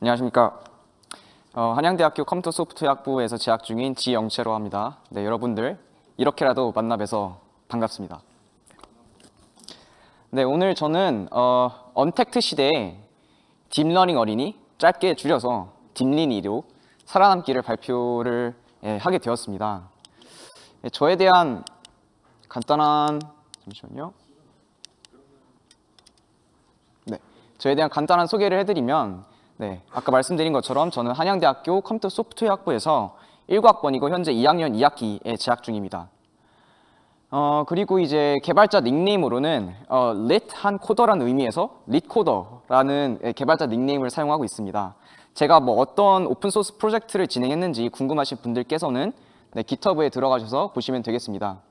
안녕하십니까. 한양대학교 컴퓨터 소프트웨어학부에서 재학 중인 지영채로 합니다. 네, 여러분들 이렇게라도 만나 뵈서 반갑습니다. 네, 오늘 저는 언택트 시대의 딥러닝 어린이, 짧게 줄여서 딥린이로 살아남기를 발표를 하게 되었습니다. 저에 대한 간단한 저에 대한 간단한 소개를 해드리면, 아까 말씀드린 것처럼 저는 한양대학교 컴퓨터 소프트웨어학부에서 19학번이고 현재 2학년 2학기에 재학 중입니다. 그리고 이제 개발자 닉네임으로는 lit 코더라는 의미에서 lit코더라는 개발자 닉네임을 사용하고 있습니다. 제가 뭐 어떤 오픈소스 프로젝트를 진행했는지 궁금하신 분들께서는 GitHub에 들어가셔서 보시면 되겠습니다.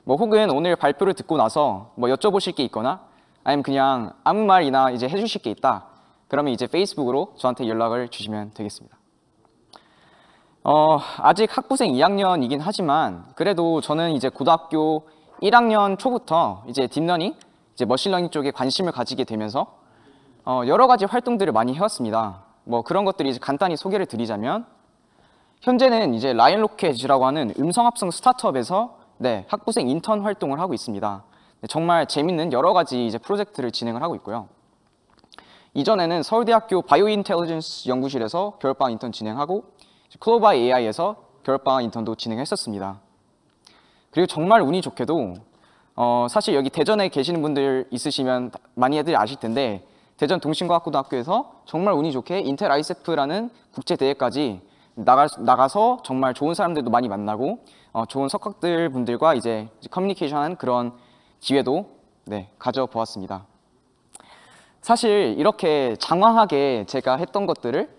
혹은 오늘 발표를 듣고 나서 여쭤보실 게 있거나 아니면 그냥 아무 말이나 이제 해주실 게 있다, 그러면 이제 페이스북으로 저한테 연락을 주시면 되겠습니다. 아직 학부생 2학년이긴 하지만 그래도 저는 이제 고등학교 1학년 초부터 이제 딥러닝, 이제 머신러닝 쪽에 관심을 가지게 되면서 여러 가지 활동들을 많이 해왔습니다. 그런 것들이 이제 간단히 소개를 드리자면, 현재는 이제 라이언로켓이라고 하는 음성합성 스타트업에서 학부생 인턴 활동을 하고 있습니다. 정말 재밌는 여러 가지 이제 프로젝트를 진행을 하고 있고요. 이전에는 서울대학교 바이오인텔리전스 연구실에서 겨울방학 인턴 진행하고 클로바이 AI에서 겨울방학 인턴도 진행했었습니다. 그리고 정말 운이 좋게도 사실 여기 대전에 계시는 분들 있으시면 많이들 아실 텐데, 대전 동신과학고등학교에서 정말 운이 좋게 인텔 아이세프라는 국제대회까지 나가서 정말 좋은 사람들도 많이 만나고 좋은 석학들 분들과 이제 커뮤니케이션하는 그런 기회도 가져보았습니다. 사실 이렇게 장황하게 제가 했던 것들을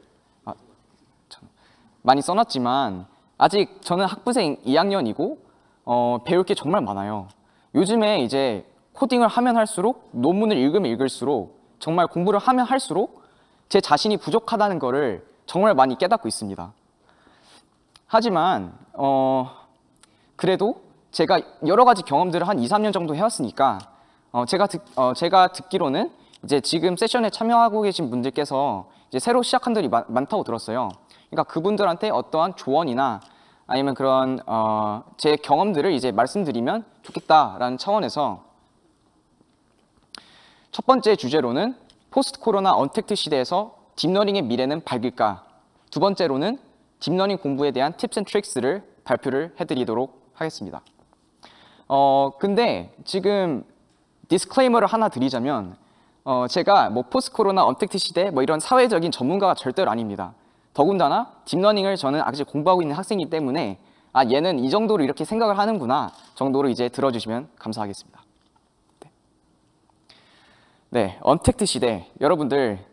많이 써놨지만 아직 저는 학부생 2학년이고 배울 게 정말 많아요. 요즘에 이제 코딩을 하면 할수록, 논문을 읽으면 읽을수록, 정말 공부를 하면 할수록 제 자신이 부족하다는 거를 정말 많이 깨닫고 있습니다. 하지만 그래도 제가 여러 가지 경험들을 한 2, 3년 정도 해왔으니까 제가 듣기로는 이제 지금 세션에 참여하고 계신 분들께서 이제 새로 시작한 분들이 많다고 들었어요. 그러니까 그분들한테 어떠한 조언이나 아니면 그런 제 경험들을 이제 말씀드리면 좋겠다라는 차원에서 첫 번째 주제로는 포스트 코로나 언택트 시대에서 딥러닝의 미래는 밝을까, 두 번째로는 딥러닝 공부에 대한 팁스 앤 트릭스를 발표를 해드리도록 하겠습니다. 근데 지금 디스클레이머를 하나 드리자면, 제가 포스트 코로나 언택트 시대 이런 사회적인 전문가가 절대로 아닙니다. 더군다나 딥러닝을 저는 아직 공부하고 있는 학생이기 때문에 얘는 이 정도로 이렇게 생각을 하는구나 정도로 이제 들어주시면 감사하겠습니다. 언택트 시대, 여러분들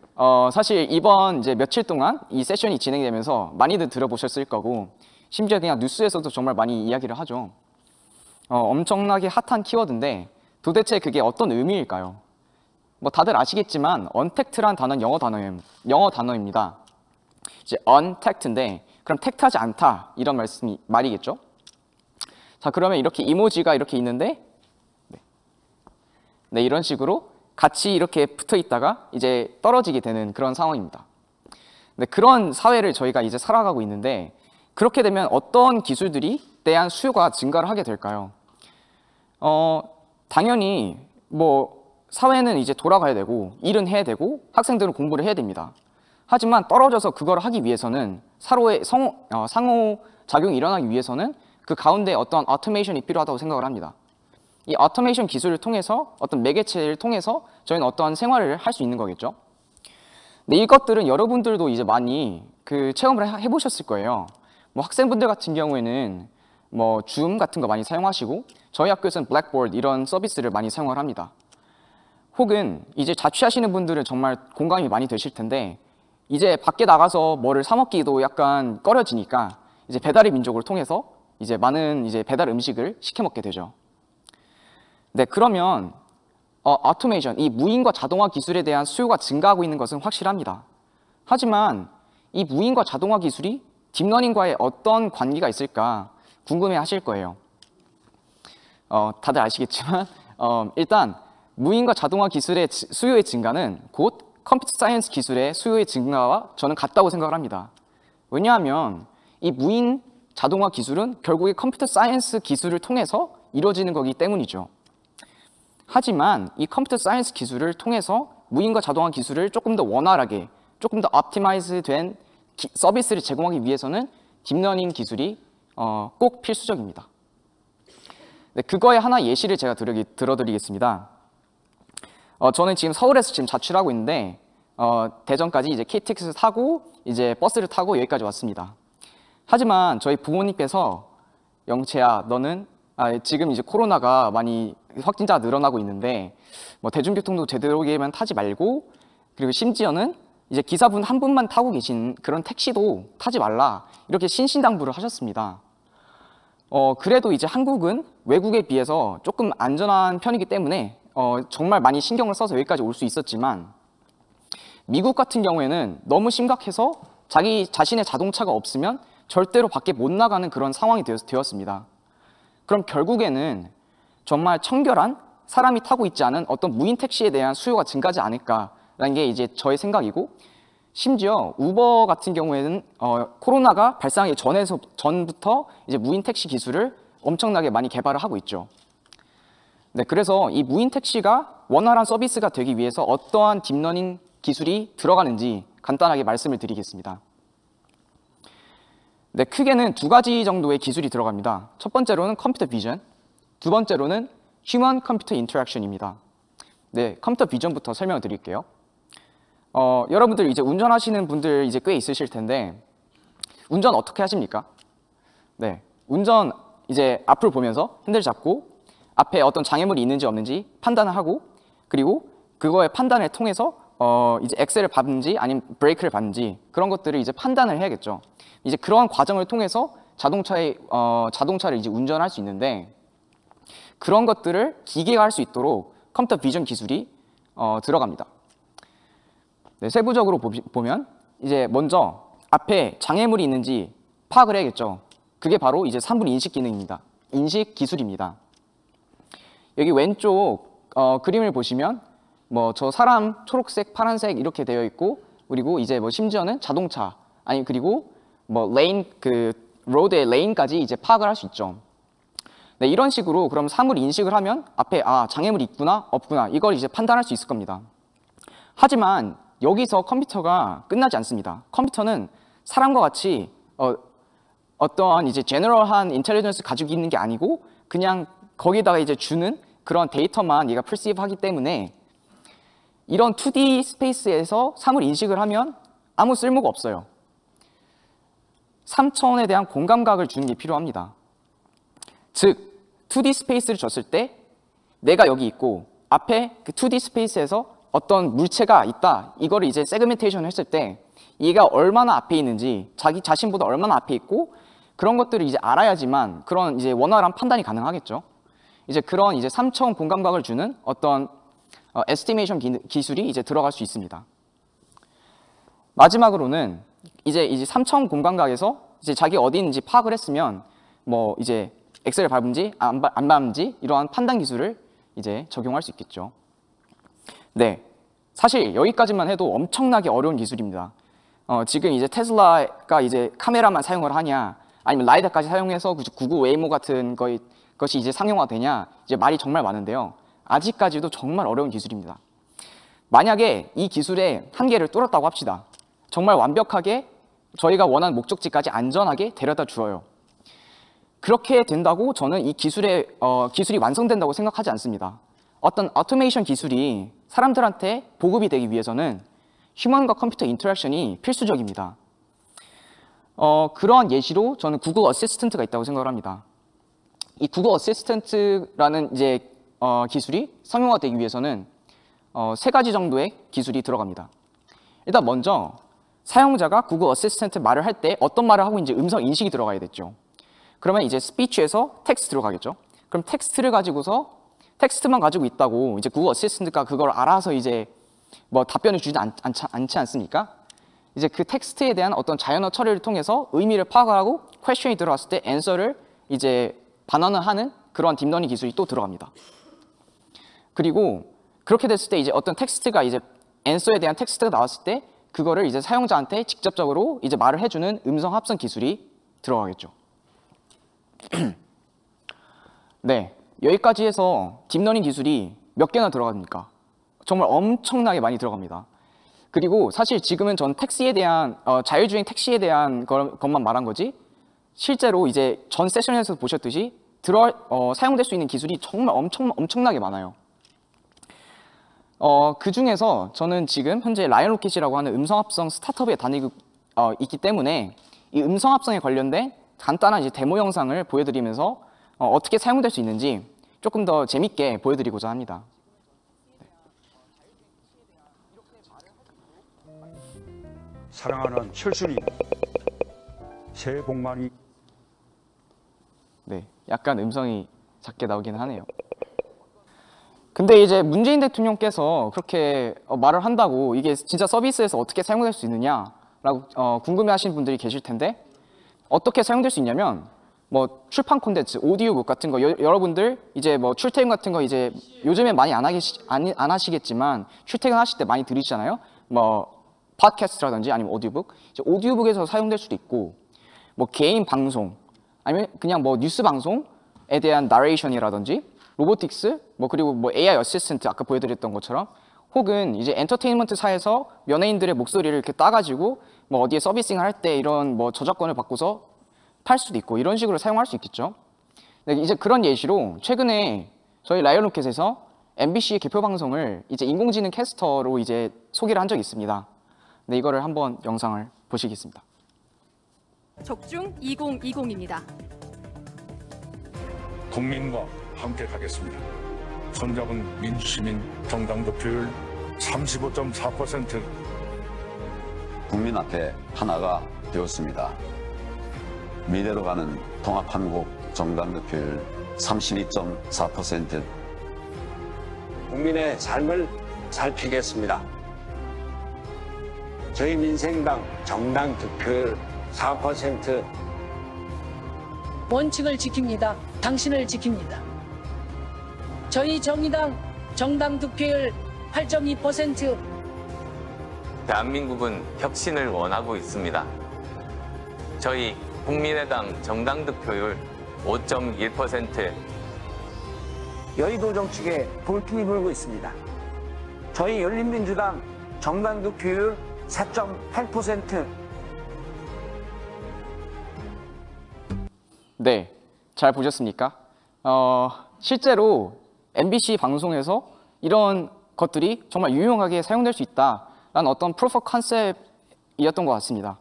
사실 이번 이제 며칠 동안 이 세션이 진행되면서 많이들 들어보셨을 거고, 심지어 그냥 뉴스에서도 정말 많이 이야기를 하죠. 엄청나게 핫한 키워드인데 도대체 그게 어떤 의미일까요? 다들 아시겠지만 언택트란 단어는 영어 단어입니다. 이제 untact인데, 그럼 택트하지 않다 이런 말이겠죠? 자, 그러면 이렇게 이모지가 이렇게 있는데 이런 식으로 같이 이렇게 붙어 있다가 이제 떨어지게 되는 그런 상황입니다. 그런 사회를 저희가 이제 살아가고 있는데, 그렇게 되면 어떤 기술들이 대한 수요가 증가를 하게 될까요? 당연히 사회는 이제 돌아가야 되고 일은 해야 되고 학생들은 공부를 해야 됩니다. 하지만 떨어져서 그걸 하기 위해서는 서로의 상호작용이 일어나기 위해서는 그 가운데 어떤 오토메이션이 필요하다고 생각을 합니다. 이 오토메이션 기술을 통해서, 어떤 매개체를 통해서 저희는 어떠한 생활을 할 수 있는 거겠죠. 이것들은 여러분들도 이제 많이 체험을 해보셨을 거예요. 학생분들 같은 경우에는 줌 같은 거 많이 사용하시고, 저희 학교에서는 블랙보드 이런 서비스를 많이 사용을 합니다. 혹은 이제 자취하시는 분들은 정말 공감이 많이 되실 텐데, 이제 밖에 나가서 뭐를 사 먹기도 약간 꺼려지니까 이제 배달의 민족을 통해서 이제 많은 이제 배달 음식을 시켜 먹게 되죠. 그러면 오토메이션, 이 무인과 자동화 기술에 대한 수요가 증가하고 있는 것은 확실합니다. 하지만 이 무인과 자동화 기술이 딥러닝과의 어떤 관계가 있을까 궁금해 하실 거예요. 다들 아시겠지만 일단 무인과 자동화 기술의 수요의 증가는 곧 컴퓨터 사이언스 기술의 수요의 증가와 저는 같다고 생각을 합니다. 왜냐하면 이 무인 자동화 기술은 결국에 컴퓨터 사이언스 기술을 통해서 이루어지는 거기 때문이죠. 하지만 이 컴퓨터 사이언스 기술을 통해서 무인과 자동화 기술을 조금 더 원활하게, 조금 더 옵티마이즈 된 서비스를 제공하기 위해서는 딥러닝 기술이 꼭 필수적입니다. 네, 그거의 하나 예시를 제가 들어드리겠습니다. 저는 지금 서울에서 지금 자취를 하고 있는데 대전까지 이제 KTX를 타고 이제 버스를 타고 여기까지 왔습니다. 하지만 저희 부모님께서 영채야, 너는 지금 이제 코로나가 많이 확진자가 늘어나고 있는데 뭐 대중교통도 제대로만 타지 말고, 그리고 심지어는 이제 기사분 한 분만 타고 계신 그런 택시도 타지 말라, 이렇게 신신당부를 하셨습니다. 그래도 이제 한국은 외국에 비해서 조금 안전한 편이기 때문에 정말 많이 신경을 써서 여기까지 올 수 있었지만, 미국 같은 경우에는 너무 심각해서 자기 자신의 자동차가 없으면 절대로 밖에 못 나가는 그런 상황이 되었습니다. 그럼 결국에는 정말 청결한 사람이 타고 있지 않은 어떤 무인 택시에 대한 수요가 증가하지 않을까라는 게 이제 저의 생각이고, 심지어 우버 같은 경우에는 코로나가 발생하기 전부터 이제 무인 택시 기술을 엄청나게 많이 개발을 하고 있죠. 네, 그래서 이 무인 택시가 원활한 서비스가 되기 위해서 어떠한 딥러닝 기술이 들어가는지 간단하게 말씀을 드리겠습니다. 네, 크게는 두 가지 정도의 기술이 들어갑니다. 첫 번째로는 컴퓨터 비전, 두 번째로는 휴먼 컴퓨터 인터랙션입니다. 네, 컴퓨터 비전부터 설명을 드릴게요. 여러분들 이제 운전하시는 분들 이제 꽤 있으실 텐데, 운전 어떻게 하십니까? 네, 운전 이제 앞을 보면서 핸들 잡고 앞에 어떤 장애물이 있는지 없는지 판단을 하고, 그리고 그거의 판단을 통해서 이제 엑셀을 밟는지 아니면 브레이크를 밟는지 그런 것들을 이제 판단을 해야겠죠. 이제 그러한 과정을 통해서 자동차를 이제 운전할 수 있는데, 그런 것들을 기계가 할 수 있도록 컴퓨터 비전 기술이 들어갑니다. 네, 세부적으로 보면 이제 먼저 앞에 장애물이 있는지 파악을 해야겠죠. 그게 바로 이제 3분 인식 기능입니다. 인식 기술입니다. 여기 왼쪽 그림을 보시면 뭐 저 사람 초록색, 파란색 이렇게 되어 있고, 그리고 이제 뭐 심지어는 자동차, 아니 그리고 뭐 레인, 그 로드의 레인까지 이제 파악을 할 수 있죠. 네, 이런 식으로 그럼 사물 인식을 하면 앞에 장애물이 있구나 없구나 이걸 이제 판단할 수 있을 겁니다. 하지만 여기서 컴퓨터가 끝나지 않습니다. 컴퓨터는 사람과 같이 어떠한 이제 제너럴한 인텔리전스를 가지고 있는 게 아니고 그냥 거기다가 이제 주는 그런 데이터만 얘가 perceive 하기 때문에 이런 2D 스페이스에서 사물 인식을 하면 아무 쓸모가 없어요. 3차원에 대한 공감각을 주는 게 필요합니다. 즉 2D 스페이스를 줬을 때 내가 여기 있고 앞에 그 2D 스페이스에서 어떤 물체가 있다, 이거를 이제 세그멘테이션을 했을 때 얘가 얼마나 앞에 있는지, 자기 자신보다 얼마나 앞에 있고, 그런 것들을 이제 알아야지만 그런 이제 원활한 판단이 가능하겠죠. 이제 그런 이제 3차원 공감각을 주는 어떤 에스티메이션 기술이 이제 들어갈 수 있습니다. 마지막으로는 이제 3차원 공감각에서 이제 자기 어디 있는지 파악을 했으면 뭐 이제 엑셀을 밟은지 안 밟은지 이러한 판단 기술을 이제 적용할 수 있겠죠. 네, 사실 여기까지만 해도 엄청나게 어려운 기술입니다. 지금 이제 테슬라가 이제 카메라만 사용을 하냐, 아니면 라이다까지 사용해서 구글 웨이모 같은 것이 이제 상용화되냐, 이제 말이 정말 많은데요. 아직까지도 정말 어려운 기술입니다. 만약에 이 기술의 한계를 뚫었다고 합시다. 정말 완벽하게 저희가 원하는 목적지까지 안전하게 데려다 주어요. 그렇게 된다고 저는 이 기술이 완성된다고 생각하지 않습니다. 어떤 오토메이션 기술이 사람들한테 보급이 되기 위해서는 휴먼과 컴퓨터 인터랙션이 필수적입니다. 그러한 예시로 저는 구글 어시스턴트가 있다고 생각을 합니다. 이 구글 어시스턴트라는 이제 기술이 상용화되기 위해서는 3가지 정도의 기술이 들어갑니다. 일단 먼저 사용자가 구글 어시스턴트 말을 할 때 어떤 말을 하고 있는지 음성 인식이 들어가야겠죠. 그러면 이제 스피치에서 텍스트 들어가겠죠. 그럼 텍스트만 가지고 있다고 이제 구글 어시스턴트가 그걸 알아서 이제 뭐 답변을 주지 않지 않습니까? 이제 그 텍스트에 대한 어떤 자연어 처리를 통해서 의미를 파악하고 퀘스천이 들어왔을 때 앤서를 이제 반환을 하는 그런 딥러닝 기술이 또 들어갑니다. 그리고 그렇게 됐을 때 이제 어떤 텍스트가 이제 answer에 대한 텍스트가 나왔을 때 그거를 이제 사용자한테 직접적으로 이제 말을 해주는 음성 합성 기술이 들어가겠죠. 네, 여기까지 해서 딥러닝 기술이 몇 개나 들어갑니까? 정말 엄청나게 많이 들어갑니다. 그리고 사실 지금은 전 택시에 대한 자율주행 택시에 대한 것만 말한 거지, 실제로 이제 전 세션에서 보셨듯이 사용될 수 있는 기술이 정말 엄청나게 많아요. 그 중에서 저는 지금 현재 라이언로켓이라고 하는 음성합성 스타트업에 다니고 있기 때문에 이 음성합성에 관련된 간단한 이제 데모 영상을 보여드리면서 어떻게 사용될 수 있는지 조금 더 재밌게 보여드리고자 합니다. 사랑하는 철순이, 새해 복 많이. 네, 약간 음성이 작게 나오긴 하네요. 근데 이제 문재인 대통령께서 그렇게 말을 한다고 이게 진짜 서비스에서 어떻게 사용될 수 있느냐라고 궁금해하시는 분들이 계실 텐데, 어떻게 사용될 수 있냐면 뭐 출판 콘텐츠, 오디오북 같은 거 여러분들 이제 뭐 출퇴근 같은 거 이제 요즘에 많이 안 하시겠지만 출퇴근하실 때 많이 들으시잖아요. 뭐 팟캐스트라든지 아니면 오디오북, 이제 오디오북에서 사용될 수도 있고, 뭐 개인 방송 아니면 그냥 뭐 뉴스 방송에 대한 나레이션이라든지 로보틱스, 뭐 그리고 뭐 AI 어시스턴트 아까 보여드렸던 것처럼, 혹은 이제 엔터테인먼트사에서 연예인들의 목소리를 이렇게 따가지고 뭐 어디에 서비싱을 할 때 이런 뭐 저작권을 받고서 팔 수도 있고, 이런 식으로 사용할 수 있겠죠. 네, 이제 그런 예시로 최근에 저희 라이언로켓에서 MBC 개표 방송을 이제 인공지능 캐스터로 이제 소개를 한 적이 있습니다. 네, 이거를 한번 영상을 보시겠습니다. 적중 2020입니다. 국민과 함께 가겠습니다. 손잡은 민주시민 정당 득표율 35.4%. 국민 앞에 하나가 되었습니다. 미래로 가는 통합한국 정당 득표율 32.4%. 국민의 삶을 살피겠습니다. 저희 민생당 정당 득표율 4%. 원칙을 지킵니다. 당신을 지킵니다. 저희 정의당 정당 득표율 8.2%. 대한민국은 혁신을 원하고 있습니다. 저희 국민의당 정당 득표율 5.1%. 여의도 정책에 돌풍이 불고 있습니다. 저희 열린민주당 정당 득표율 4.8%. 네, 잘 보셨습니까? 실제로 MBC 방송에서 이런 것들이 정말 유용하게 사용될 수 있다라는 어떤 프루프 컨셉이었던 것 같습니다.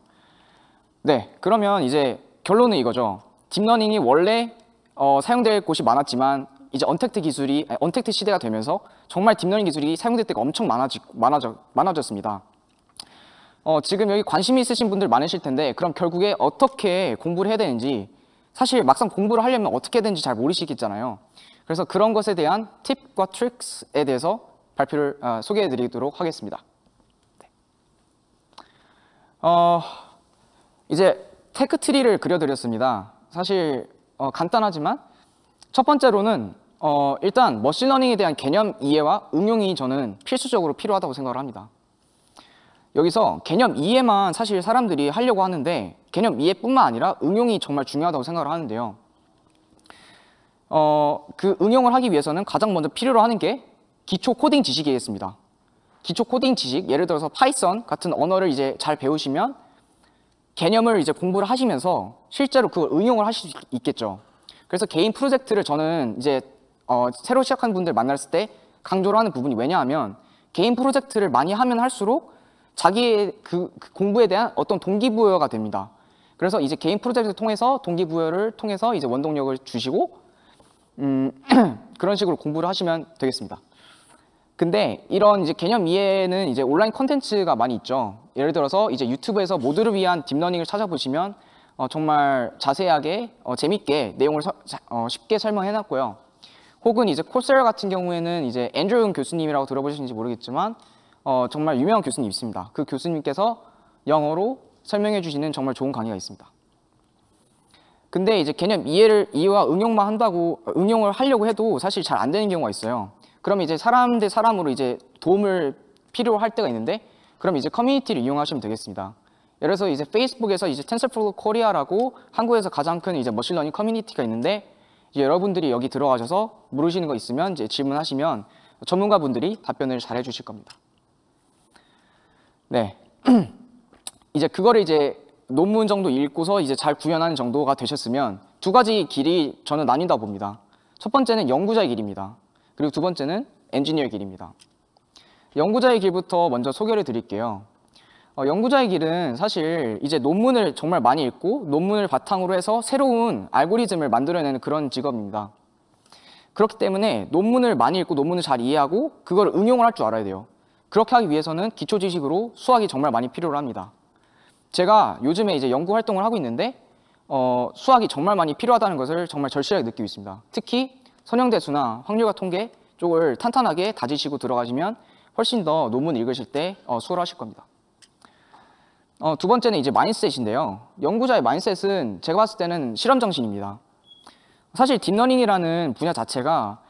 네, 그러면 이제 결론은 이거죠. 딥러닝이 원래 사용될 곳이 많았지만 이제 언택트 시대가 되면서 정말 딥러닝 기술이 사용될 때가 엄청 많아졌습니다. 지금 여기 관심이 있으신 분들 많으실 텐데, 그럼 결국에 어떻게 공부를 해야 되는지, 사실 막상 공부를 하려면 어떻게 해야 되는지 잘 모르시겠잖아요. 그래서 그런 것에 대한 팁과 트릭스에 대해서 발표를 소개해 드리도록 하겠습니다. 네. 이제 테크 트리를 그려드렸습니다. 사실 간단하지만 첫 번째로는 일단 머신러닝에 대한 개념 이해와 응용이 저는 필수적으로 필요하다고 생각을 합니다. 여기서 개념 이해만 사실 사람들이 하려고 하는데, 개념 이해뿐만 아니라 응용이 정말 중요하다고 생각을 하는데요. 그 응용을 하기 위해서는 가장 먼저 필요로 하는 게 기초 코딩 지식이겠습니다. 기초 코딩 지식, 예를 들어서 파이썬 같은 언어를 이제 잘 배우시면 개념을 이제 공부를 하시면서 실제로 그걸 응용을 하실 수 있겠죠. 그래서 개인 프로젝트를 저는 이제 새로 시작하는 분들 만났을 때 강조를 하는 부분이, 왜냐하면 개인 프로젝트를 많이 하면 할수록 자기의 그 공부에 대한 어떤 동기부여가 됩니다. 그래서 이제 개인 프로젝트를 통해서 동기부여를 통해서 이제 원동력을 주시고 그런 식으로 공부를 하시면 되겠습니다. 근데 이런 이제 개념 이해는 이제 온라인 콘텐츠가 많이 있죠. 예를 들어서 이제 유튜브에서 모두를 위한 딥러닝을 찾아보시면 정말 자세하게 재밌게 내용을 쉽게 설명해 놨고요. 혹은 이제 코세라 같은 경우에는 이제 앤드류 교수님이라고 들어보셨는지 모르겠지만 정말 유명한 교수님 있습니다. 그 교수님께서 영어로 설명해 주시는 정말 좋은 강의가 있습니다. 근데 이제 개념 이해와 응용만 한다고, 응용을 하려고 해도 사실 잘 안 되는 경우가 있어요. 그러면 이제 사람 대 사람으로 이제 도움을 필요할 때가 있는데 그럼 이제 커뮤니티를 이용하시면 되겠습니다. 예를 들어서 이제 페이스북에서 이제 TensorFlow Korea라고 한국에서 가장 큰 이제 머신러닝 커뮤니티가 있는데 이제 여러분들이 여기 들어가셔서 물으시는 거 있으면 이제 질문하시면 전문가분들이 답변을 잘 해주실 겁니다. 네, 이제 그거를 이제 논문 정도 읽고서 이제 잘 구현하는 정도가 되셨으면 두 가지 길이 저는 나뉜다고 봅니다. 첫 번째는 연구자의 길입니다. 그리고 두 번째는 엔지니어의 길입니다. 연구자의 길부터 먼저 소개를 드릴게요. 연구자의 길은 사실 이제 논문을 정말 많이 읽고 논문을 바탕으로 해서 새로운 알고리즘을 만들어내는 그런 직업입니다. 그렇기 때문에 논문을 많이 읽고 논문을 잘 이해하고 그걸 응용을 할 줄 알아야 돼요. 그렇게 하기 위해서는 기초 지식으로 수학이 정말 많이 필요로 합니다. 제가 요즘에 이제 연구 활동을 하고 있는데 수학이 정말 많이 필요하다는 것을 정말 절실하게 느끼고 있습니다. 특히 선형대수나 확률과 통계 쪽을 탄탄하게 다지시고 들어가시면 훨씬 더 논문 읽으실 때 수월하실 겁니다. 두 번째는 이제 마인드셋인데요. 연구자의 마인드셋은 제가 봤을 때는 실험 정신입니다. 사실 딥러닝이라는 분야 자체가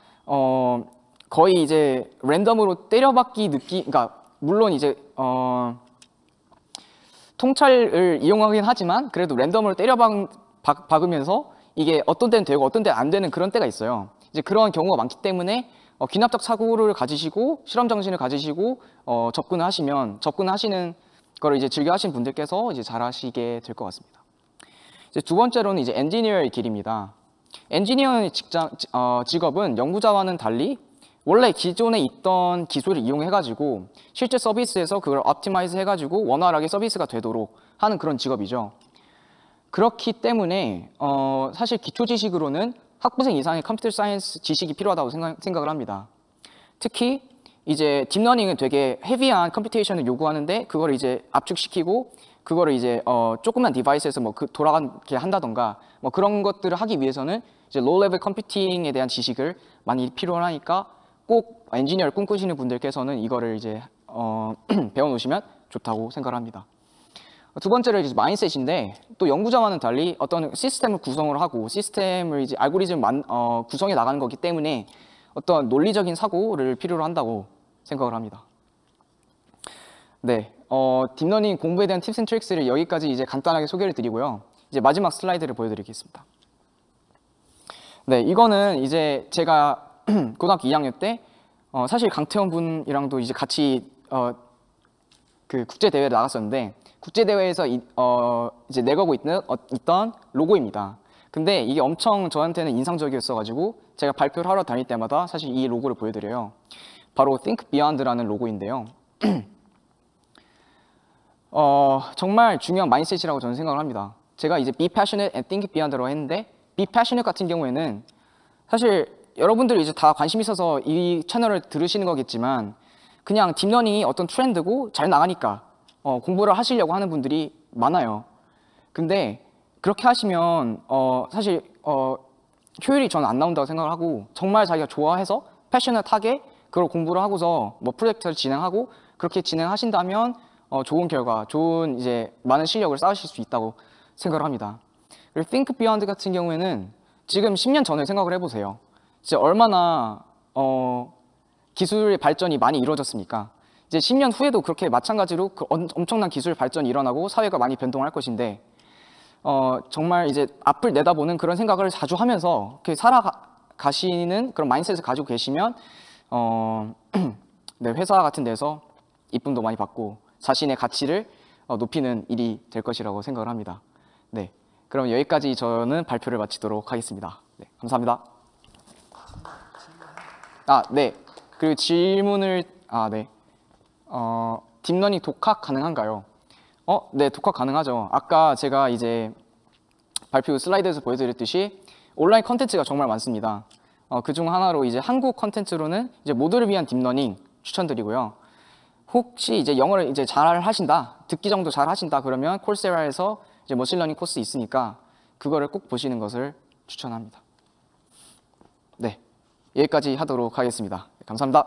거의 이제 랜덤으로 때려박기 그러니까 물론 이제 통찰을 이용하긴 하지만 그래도 랜덤으로 때려박으면서 이게 어떤 때는 되고 어떤 때는 안 되는 그런 때가 있어요. 이제 그런 경우가 많기 때문에 귀납적 사고를 가지시고 실험 정신을 가지시고 접근하시는 거를 이제 즐겨 하시는 분들께서 이제 잘 하시게 될 것 같습니다. 이제 두 번째로는 이제 엔지니어의 길입니다. 엔지니어의 직업은 연구자와는 달리 원래 기존에 있던 기술을 이용해가지고 실제 서비스에서 그걸 옵티마이즈 해가지고 원활하게 서비스가 되도록 하는 그런 직업이죠. 그렇기 때문에 사실 기초 지식으로는 학부생 이상의 컴퓨터 사이언스 지식이 필요하다고 생각을 합니다. 특히 이제 딥러닝은 되게 헤비한 컴퓨테이션을 요구하는데 그걸 이제 압축시키고 그거를 이제 조그만 디바이스에서 뭐 돌아가게 한다던가 뭐 그런 것들을 하기 위해서는 이제 로우 레벨 컴퓨팅에 대한 지식을 많이 필요하니까 꼭 엔지니어를 꿈꾸시는 분들께서는 이거를 이제 배워놓으시면 좋다고 생각을 합니다. 두 번째로 이제 마인드셋인데 또 연구자와는 달리 어떤 시스템을 구성을 하고 시스템을 이제 알고리즘 구성해 나가는 거기 때문에 어떤 논리적인 사고를 필요로 한다고 생각을 합니다. 네, 딥러닝 공부에 대한 팁스 앤 트릭스를 여기까지 이제 간단하게 소개를 드리고요. 이제 마지막 슬라이드를 보여드리겠습니다. 네, 이거는 이제 제가 고등학교 2학년 때 사실 강태원 분이랑도 이제 같이 그 국제 대회를 나갔었는데 국제 대회에서 이제 내걸고 있던 로고입니다. 근데 이게 엄청 저한테는 인상적이었어가지고 제가 발표를 하러 다닐 때마다 사실 이 로고를 보여드려요. 바로 Think Beyond라는 로고인데요. 정말 중요한 마인드셋이라고 저는 생각을 합니다. 제가 이제 Be Passionate and Think Beyond라고 했는데 Be Passionate 같은 경우에는 사실 여러분들이 이제 다 관심 있어서 이 채널을 들으시는 거겠지만 그냥 딥러닝이 어떤 트렌드고 잘 나가니까 공부를 하시려고 하는 분들이 많아요. 근데 그렇게 하시면 사실 효율이 저는 안 나온다고 생각을 하고 정말 자기가 좋아해서 패셔너하게 그걸 공부를 하고서 뭐 프로젝트를 진행하고 그렇게 진행하신다면 좋은 결과, 좋은 이제 많은 실력을 쌓으실 수 있다고 생각을 합니다. 그리고 Think Beyond 같은 경우에는 지금 10년 전에 생각을 해보세요. 이제 얼마나 기술의 발전이 많이 이루어졌습니까? 이제 10년 후에도 그렇게 마찬가지로 엄청난 기술 발전이 일어나고 사회가 많이 변동할 것인데 정말 이제 앞을 내다보는 그런 생각을 자주 하면서 살아가시는 그런 마인드셋을 가지고 계시면 네, 회사 같은 데서 이쁨도 많이 받고 자신의 가치를 높이는 일이 될 것이라고 생각을 합니다. 네, 그럼 여기까지 저는 발표를 마치도록 하겠습니다. 네, 감사합니다. 네. 그리고 질문을 네. 딥러닝 독학 가능한가요? 네, 독학 가능하죠. 아까 제가 이제 발표 슬라이드에서 보여드렸듯이 온라인 컨텐츠가 정말 많습니다. 그중 하나로 이제 한국 컨텐츠로는 이제 모두를 위한 딥러닝 추천드리고요. 혹시 이제 영어를 이제 잘 하신다, 듣기 정도 잘 하신다 그러면 콜세라에서 이제 머신러닝 코스 있으니까 그거를 꼭 보시는 것을 추천합니다. 네, 여기까지 하도록 하겠습니다. 감사합니다.